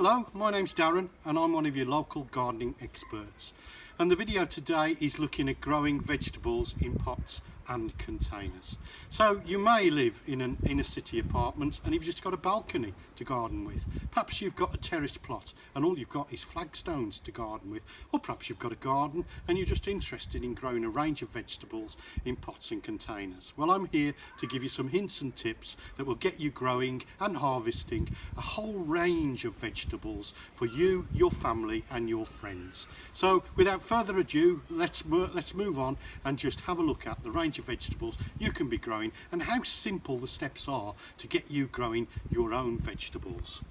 Hello, my name's Darren and I'm one of your local gardening experts, and the video today is looking at growing vegetables in pots and containers. So you may live in an inner city apartment and you've just got a balcony to garden with. Perhaps you've got a terrace plot and all you've got is flagstones to garden with, or perhaps you've got a garden and you're just interested in growing a range of vegetables in pots and containers. Well, I'm here to give you some hints and tips that will get you growing and harvesting a whole range of vegetables for you, your family and your friends. So without further ado, let's move on and just have a look at the range of vegetables you can be growing and how simple the steps are to get you growing your own vegetables.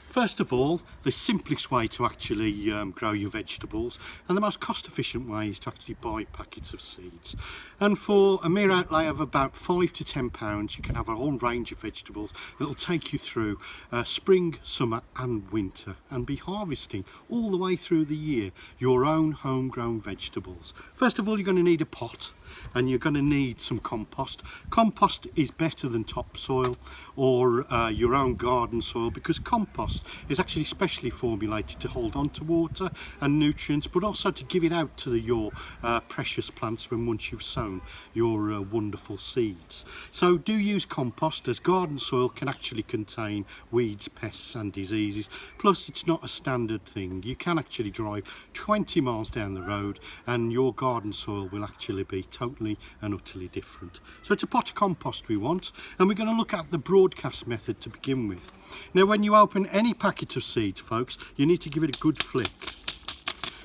First of all, the simplest way to actually grow your vegetables and the most cost efficient way is to actually buy packets of seeds. And for a mere outlay of about £5 to £10 you can have a whole range of vegetables that will take you through spring, summer and winter and be harvesting all the way through the year your own homegrown vegetables. First of all, you're going to need a pot and you're going to need some compost. Compost is better than topsoil or your own garden soil because compost is actually specially formulated to hold on to water and nutrients, but also to give it out to your precious plants once you've sown your wonderful seeds. So do use compost, as garden soil can actually contain weeds, pests and diseases. Plus it's not a standard thing. You can actually drive 20 miles down the road and your garden soil will actually be totally and utterly different. So it's a pot of compost we want, and we're going to look at the broadcast method to begin with. Now when you open any packet of seeds, folks, you need to give it a good flick,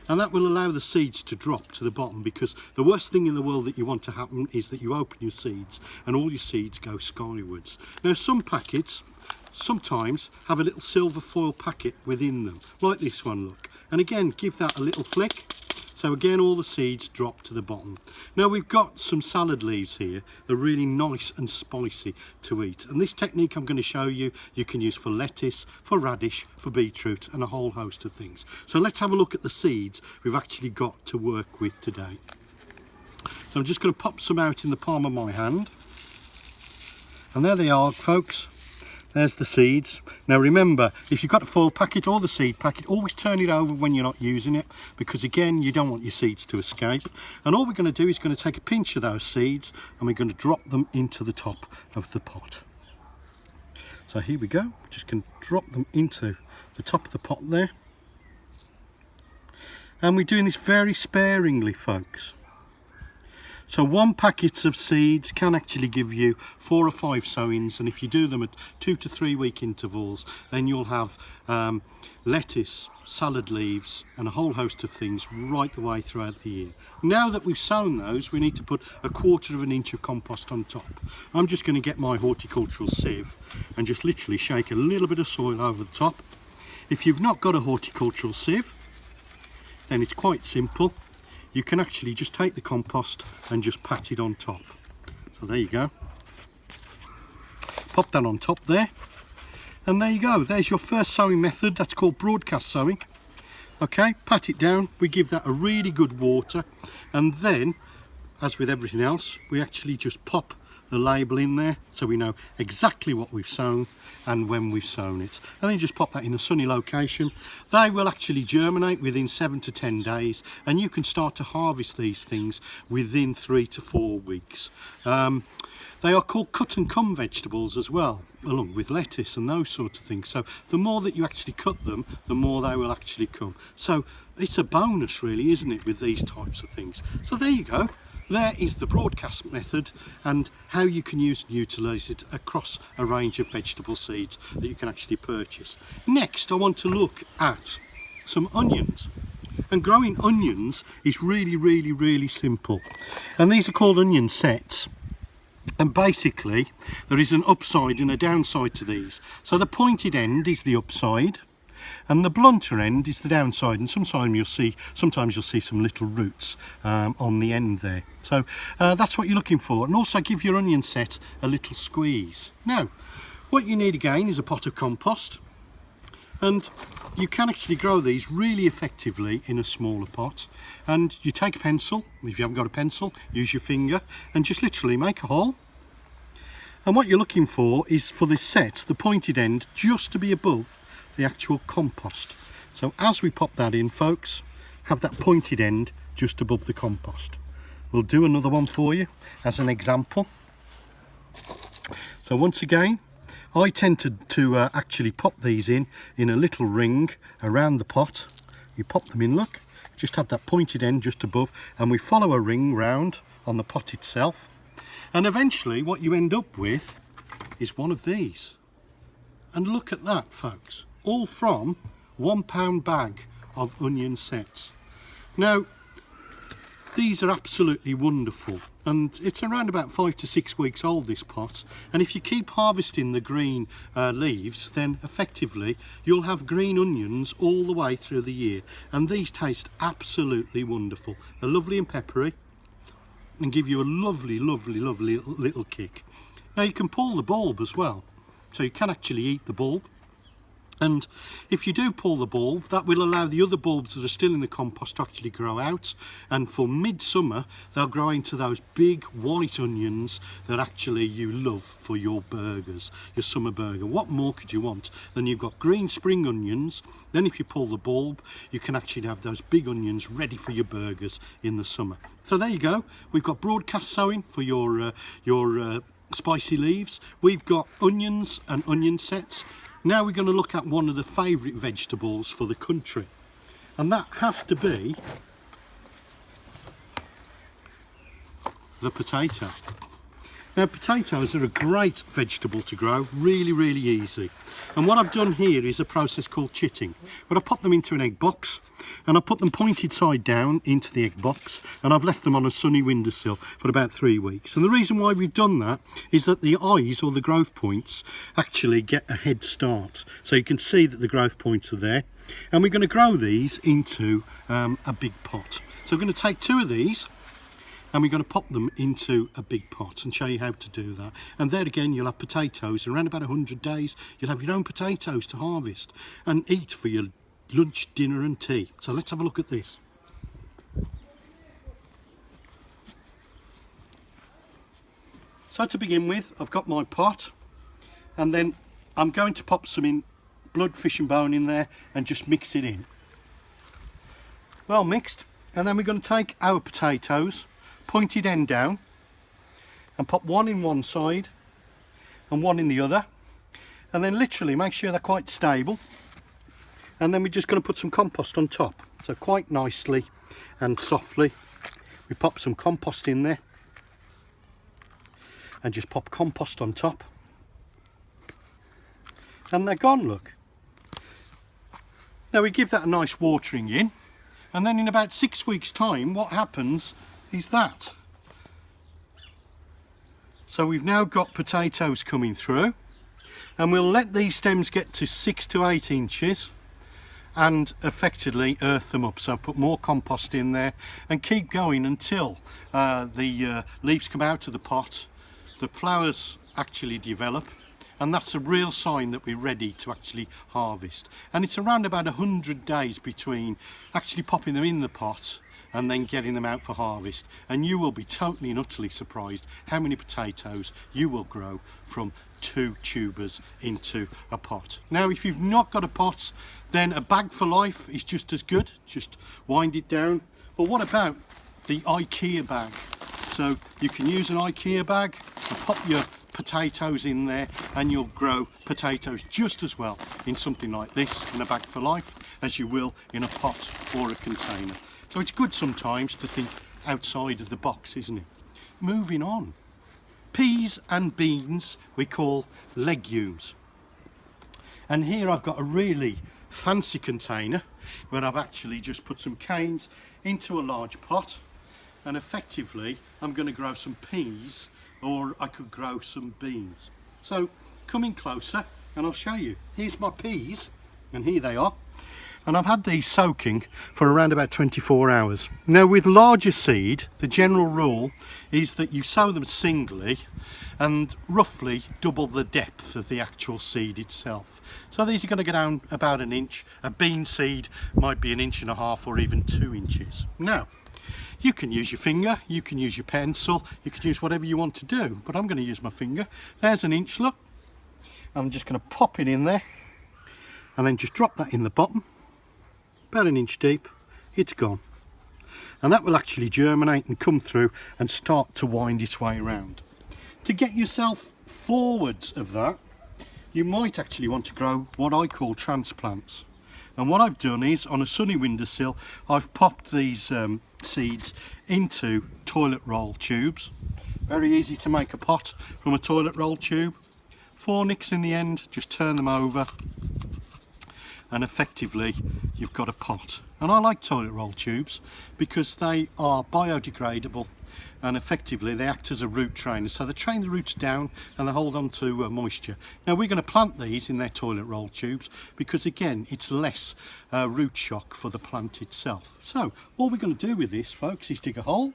and that will allow the seeds to drop to the bottom, because the worst thing in the world that you want to happen is that you open your seeds and all your seeds go skywards. Now some packets sometimes have a little silver foil packet within them, like this one, look, and again give that a little flick. So again, all the seeds drop to the bottom. Now we've got some salad leaves here. They're really nice and spicy to eat. And this technique I'm going to show you, you can use for lettuce, for radish, for beetroot and a whole host of things. So let's have a look at the seeds we've actually got to work with today. So I'm just going to pop some out in the palm of my hand. And there they are, folks. There's the seeds. Now remember, if you've got a foil packet or the seed packet, always turn it over when you're not using it, because again you don't want your seeds to escape. And all we're going to do is going to take a pinch of those seeds and we're going to drop them into the top of the pot. So here we go, we're just going to drop them into the top of the pot there. And we're doing this very sparingly, folks. So one packet of seeds can actually give you 4 or 5 sowings, and if you do them at 2 to 3 week intervals, then you'll have lettuce, salad leaves and a whole host of things right the way throughout the year. Now that we've sown those, we need to put 1/4 inch of compost on top. I'm just going to get my horticultural sieve and just literally shake a little bit of soil over the top. If you've not got a horticultural sieve, then it's quite simple. You can actually just take the compost and just pat it on top. So there you go. Pop that on top there. And there you go. There's your first sowing method. That's called broadcast sowing. Okay, pat it down. We give that a really good water. And then, as with everything else, we actually just pop the label in there so we know exactly what we've sown and when we've sown it, and then just pop that in a sunny location. They will actually germinate within 7 to 10 days and you can start to harvest these things within 3 to 4 weeks. They are called cut and come vegetables as well, along with lettuce and those sort of things. So the more that you actually cut them, the more they will actually come. So it's a bonus really, isn't it, with these types of things. So there you go. There is the broadcast method and how you can use and utilise it across a range of vegetable seeds that you can actually purchase. Next, I want to look at some onions. And growing onions is really simple. And these are called onion sets. And basically, there is an upside and a downside to these. So the pointed end is the upside, and the blunter end is the downside, and sometimes you'll see some little roots on the end there. So that's what you're looking for, and also give your onion set a little squeeze. Now what you need again is a pot of compost, and you can actually grow these really effectively in a smaller pot. And you take a pencil, if you haven't got a pencil use your finger and just literally make a hole. And what you're looking for is for this set, the pointed end, just to be above the actual compost. So as we pop that in, folks, have that pointed end just above the compost. We'll do another one for you as an example. So once again, I tend to actually pop these in a little ring around the pot. You pop them in, look, just have that pointed end just above, and we follow a ring round on the pot itself. And eventually what you end up with is one of these. And look at that, folks, all from £1 bag of onion sets. Now, these are absolutely wonderful, and it's around about 5 to 6 weeks old, this pot, and if you keep harvesting the green leaves, then effectively you'll have green onions all the way through the year, and these taste absolutely wonderful. They're lovely and peppery and give you a lovely little kick. Now you can pull the bulb as well, so you can actually eat the bulb. And if you do pull the bulb, that will allow the other bulbs that are still in the compost to actually grow out, and for midsummer they'll grow into those big white onions that actually you love for your burgers, your summer burger. What more could you want than you've got green spring onions? Then if you pull the bulb, you can actually have those big onions ready for your burgers in the summer. So there you go, we've got broadcast sowing for your spicy leaves. We've got onions and onion sets. Now we're going to look at one of the favourite vegetables for the country, and that has to be the potato. Now potatoes are a great vegetable to grow, really easy. And what I've done here is a process called chitting, where I pop them into an egg box and I put them pointed side down into the egg box, and I've left them on a sunny windowsill for about 3 weeks. And the reason why we've done that is that the eyes, or the growth points, actually get a head start. So you can see that the growth points are there, and we're going to grow these into a big pot. So we're going to take 2 of these and we're going to pop them into a big pot and show you how to do that. And there again, you'll have potatoes. Around about 100 days, you'll have your own potatoes to harvest and eat for your lunch, dinner and tea. So let's have a look at this. So to begin with, I've got my pot, and then I'm going to pop some in blood, fish and bone in there and just mix it in. Well mixed. And then we're going to take our potatoes, pointed end down, and pop one in one side and one in the other, and then literally make sure they're quite stable. And then we're just going to put some compost on top. So quite nicely and softly we pop some compost in there, and just pop compost on top, and they're gone, look. Now we give that a nice watering in, and then in about 6 weeks time what happens is that. So we've now got potatoes coming through, and we'll let these stems get to 6 to 8 inches and effectively earth them up. So put more compost in there and keep going until the leaves come out of the pot, the flowers actually develop, and that's a real sign that we're ready to actually harvest. And it's around about 100 days between actually popping them in the pot and then getting them out for harvest, and you will be totally and utterly surprised how many potatoes you will grow from 2 tubers into a pot. Now if you've not got a pot, then a bag for life is just as good. Just wind it down. But what about the IKEA bag? So you can use an IKEA bag and pop your potatoes in there, and you'll grow potatoes just as well in something like this, in a bag for life, as you will in a pot or a container. So it's good sometimes to think outside of the box, isn't it? Moving on. Peas and beans we call legumes. And here I've got a really fancy container where I've actually just put some canes into a large pot, and effectively I'm going to grow some peas, or I could grow some beans. So come in closer and I'll show you. Here's my peas, and here they are. And I've had these soaking for around about 24 hours. Now with larger seed, the general rule is that you sow them singly and roughly double the depth of the actual seed itself. So these are going to go down about 1 inch. A bean seed might be 1.5 inches or even 2 inches. Now, You can use your finger, you can use your pencil, you can use whatever you want to do, but I'm going to use my finger. There's an inch, look. I'm just going to pop it in there and then just drop that in the bottom, about an inch deep. It's gone. And that will actually germinate and come through and start to wind its way around. To get yourself forwards of that, you might actually want to grow what I call transplants. And what I've done is, on a sunny windowsill, I've popped these seeds into toilet roll tubes. Very easy to make a pot from a toilet roll tube. 4 nicks in the end, just turn them over, and effectively you've got a pot. And I like toilet roll tubes because they are biodegradable, and effectively they act as a root trainer, so they train the roots down and they hold on to moisture. Now we're going to plant these in their toilet roll tubes because again it's less root shock for the plant itself. So all we're going to do with this, folks, is dig a hole,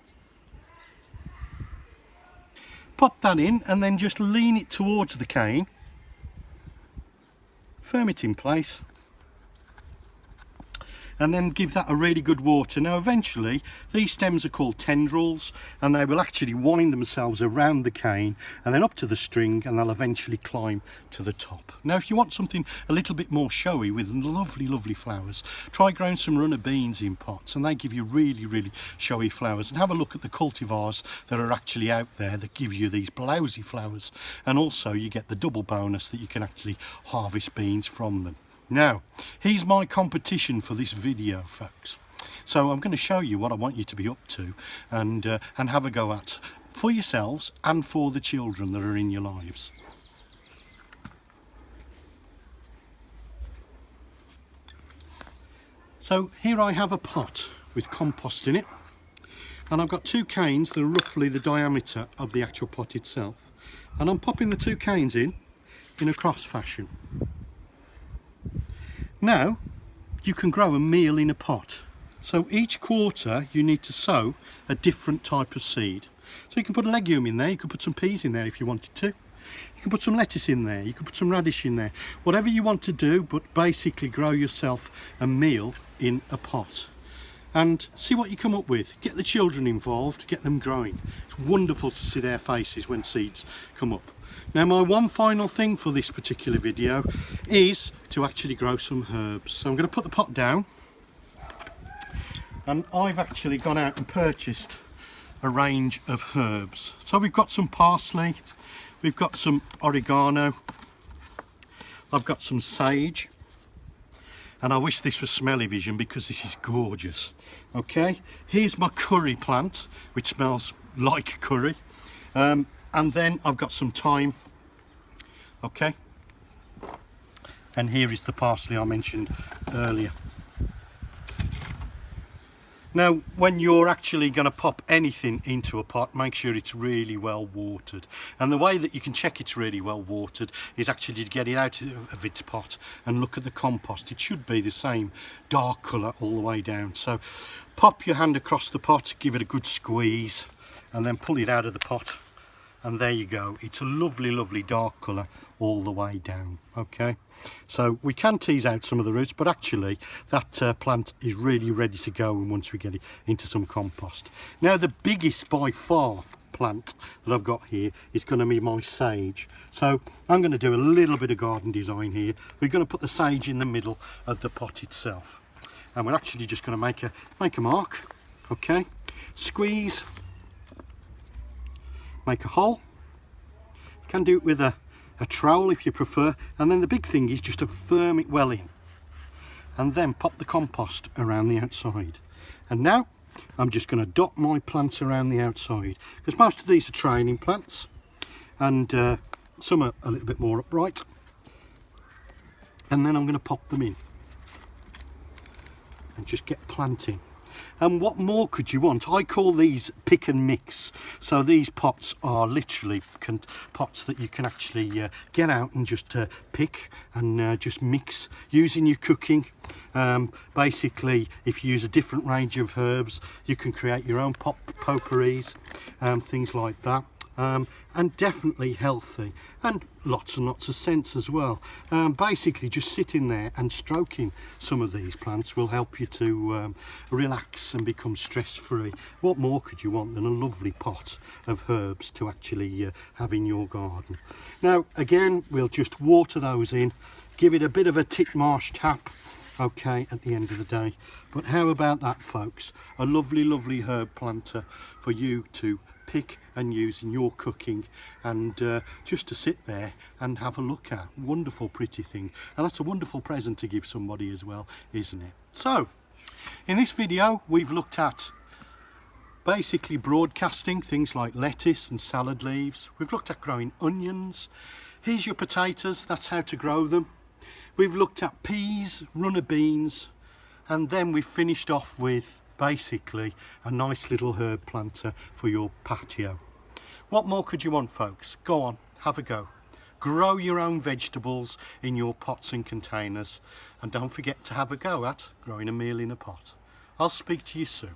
pop that in, and then just lean it towards the cane, firm it in place, and then give that a really good water. Now eventually these stems are called tendrils, and they will actually wind themselves around the cane and then up to the string, and they'll eventually climb to the top. Now if you want something a little bit more showy with lovely flowers, try growing some runner beans in pots, and they give you really showy flowers. And have a look at the cultivars that are actually out there that give you these blousy flowers, and also you get the double bonus that you can actually harvest beans from them. Now, here's my competition for this video, folks. So I'm going to show you what I want you to be up to and have a go at for yourselves and for the children that are in your lives. So here I have a pot with compost in it, and I've got 2 canes that are roughly the diameter of the actual pot itself, and I'm popping the 2 canes in a cross fashion. Now you can grow a meal in a pot, so each quarter you need to sow a different type of seed. So you can put a legume in there, you could put some peas in there if you wanted to, you can put some lettuce in there, you can put some radish in there, whatever you want to do, but basically grow yourself a meal in a pot and see what you come up with. Get the children involved, get them growing. It's wonderful to see their faces when seeds come up. Now my one final thing for this particular video is to actually grow some herbs. So I'm going to put the pot down, and I've actually gone out and purchased a range of herbs. So we've got some parsley, we've got some oregano, I've got some sage, and I wish this was smell-o-vision because this is gorgeous. Okay, here's my curry plant, which smells like curry. And then I've got some thyme, okay, and here is the parsley I mentioned earlier. Now when you're actually going to pop anything into a pot, make sure it's really well watered, and the way that you can check it's really well watered is actually to get it out of its pot and look at the compost. It should be the same dark colour all the way down. So pop your hand across the pot, give it a good squeeze, and then pull it out of the pot. And there you go, it's a lovely dark colour all the way down. Okay, so we can tease out some of the roots, but actually that plant is really ready to go once we get it into some compost. Now the biggest by far plant that I've got here is going to be my sage. So I'm going to do a little bit of garden design here. We're going to put the sage in the middle of the pot itself, and we're actually just going to make a mark. Okay, squeeze, make a hole. You can do it with a trowel if you prefer, and then the big thing is just to firm it well in, and then pop the compost around the outside. And now I'm just going to dot my plants around the outside, because most of these are training plants and some are a little bit more upright, and then I'm going to pop them in and just get planting. And what more could you want? I call these pick and mix. So these pots are literally pots that you can actually get out and just pick and just mix using your cooking. Basically, if you use a different range of herbs, you can create your own potpourris, things like that. and definitely healthy, and lots and lots of scents as well. Basically just sitting there and stroking some of these plants will help you to relax and become stress-free. What more could you want than a lovely pot of herbs to actually have in your garden? Now again, we'll just water those in, give it a bit of a Titmarsh tap, okay, at the end of the day. But how about that, folks? A lovely herb planter for you to pick and use in your cooking, and just to sit there and have a look at. Wonderful, pretty thing, and that's a wonderful present to give somebody as well, isn't it? So in this video we've looked at basically broadcasting things like lettuce and salad leaves. We've looked at growing onions. Here's your potatoes, that's how to grow them. We've looked at peas, runner beans, and then we've finished off with basically a nice little herb planter for your patio. What more could you want, folks? Go on, have a go. Grow your own vegetables in your pots and containers, and don't forget to have a go at growing a meal in a pot. I'll speak to you soon.